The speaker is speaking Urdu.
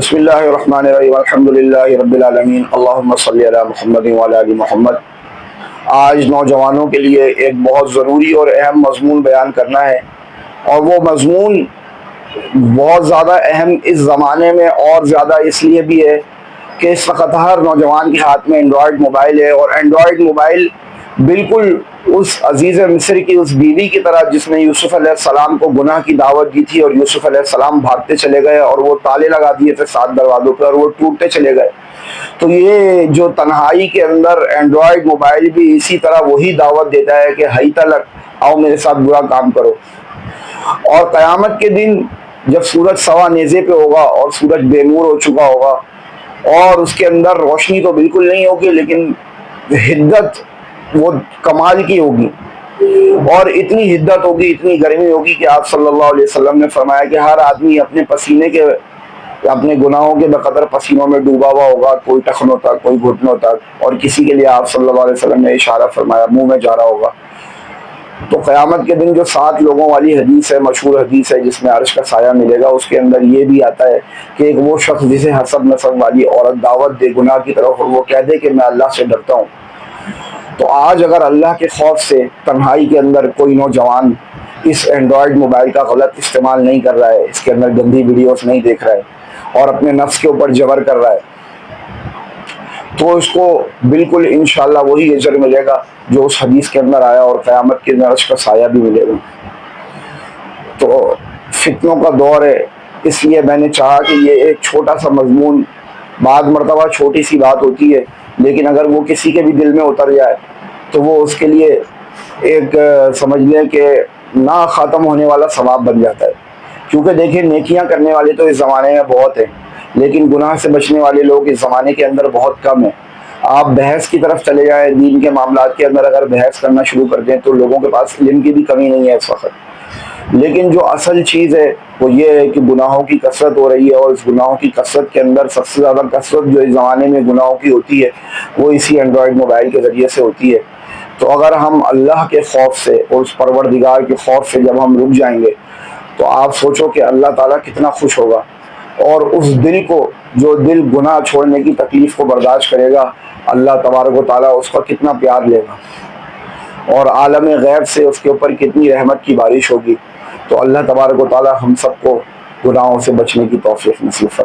بسم اللہ الرحمن الرحیم الحمد للہ رب العالمین اللہم صلی علی محمد وعلی آل محمد۔ آج نوجوانوں کے لیے ایک بہت ضروری اور اہم مضمون بیان کرنا ہے، اور وہ مضمون بہت زیادہ اہم اس زمانے میں اور زیادہ اس لیے بھی ہے کہ اس وقت ہر نوجوان کے ہاتھ میں اینڈرائڈ موبائل ہے، اور اینڈرائڈ موبائل بالکل اس عزیز مصر کی اس بیوی کی طرح جس نے یوسف علیہ السلام کو گناہ کی دعوت دی تھی، اور یوسف علیہ السلام بھاگتے چلے گئے اور وہ تالے لگا دیے تھے 7 دروازوں پہ اور وہ ٹوٹتے چلے گئے۔ تو یہ جو تنہائی کے اندر اینڈرائڈ موبائل بھی اسی طرح وہی دعوت دیتا ہے کہ ہئی تلک آؤ میرے ساتھ برا کام کرو۔ اور قیامت کے دن جب سورج سوا نیزے پہ ہوگا اور سورج بے نور ہو چکا ہوگا اور اس کے اندر روشنی تو بالکل نہیں ہوگی، لیکن حدت وہ کمال کی ہوگی، اور اتنی حدت ہوگی، اتنی گرمی ہوگی کہ آپ صلی اللہ علیہ وسلم نے فرمایا کہ ہر آدمی اپنے پسینے کے، اپنے گناہوں کے بقدر پسینوں میں ڈوبا ہوا ہوگا، کوئی ٹخنوں تک، کوئی گھٹنوں تک، اور کسی کے لیے آپ صلی اللہ علیہ وسلم نے اشارہ فرمایا منہ میں جا رہا ہوگا۔ تو قیامت کے دن جو 7 لوگوں والی حدیث ہے، مشہور حدیث ہے جس میں عرش کا سایہ ملے گا، اس کے اندر یہ بھی آتا ہے کہ ایک وہ شخص جسے حسب نسب والی عورت دعوت دے گناہ کی طرف اور وہ کہہ دے کہ میں اللہ سے ڈرتا ہوں۔ تو آج اگر اللہ کے خوف سے تنہائی کے اندر کوئی نوجوان اس اینڈرائڈ موبائل کا غلط استعمال نہیں کر رہا ہے، اس کے اندر گندی ویڈیوز نہیں دیکھ رہا ہے اور اپنے نفس کے اوپر جبر کر رہا ہے، تو اس کو بالکل انشاءاللہ وہی اجر ملے گا جو اس حدیث کے اندر آیا، اور قیامت کے دن عرش کا سایہ بھی ملے گا۔ تو فتنوں کا دور ہے، اس لیے میں نے چاہا کہ یہ ایک چھوٹا سا مضمون، بعض مرتبہ چھوٹی سی بات ہوتی ہے لیکن اگر وہ کسی کے بھی دل میں اتر جائے تو وہ اس کے لیے ایک سمجھ لیں کہ نہ ختم ہونے والا ثواب بن جاتا ہے۔ کیونکہ دیکھیں نیکیاں کرنے والے تو اس زمانے میں بہت ہیں، لیکن گناہ سے بچنے والے لوگ اس زمانے کے اندر بہت کم ہیں۔ آپ بحث کی طرف چلے جائیں، دین کے معاملات کے اندر اگر بحث کرنا شروع کر دیں تو لوگوں کے پاس علم کی بھی کمی نہیں ہے اس وقت، لیکن جو اصل چیز ہے وہ یہ ہے کہ گناہوں کی کثرت ہو رہی ہے، اور اس گناہوں کی کثرت کے اندر سب سے زیادہ کثرت جو اس زمانے میں گناہوں کی ہوتی ہے وہ اسی اینڈرائڈ موبائل کے ذریعے سے ہوتی ہے۔ تو اگر ہم اللہ کے خوف سے اور اس پروردگار کے خوف سے جب ہم رک جائیں گے تو آپ سوچو کہ اللہ تعالیٰ کتنا خوش ہوگا، اور اس دل کو، جو دل گناہ چھوڑنے کی تکلیف کو برداشت کرے گا، اللہ تبارک و تعالیٰ اس کا کتنا پیار لے گا، اور عالم غیب سے اس کے اوپر کتنی رحمت کی بارش ہوگی۔ تو اللہ تبارک و تعالیٰ ہم سب کو گناہوں سے بچنے کی توفیق نصیب فرمائے۔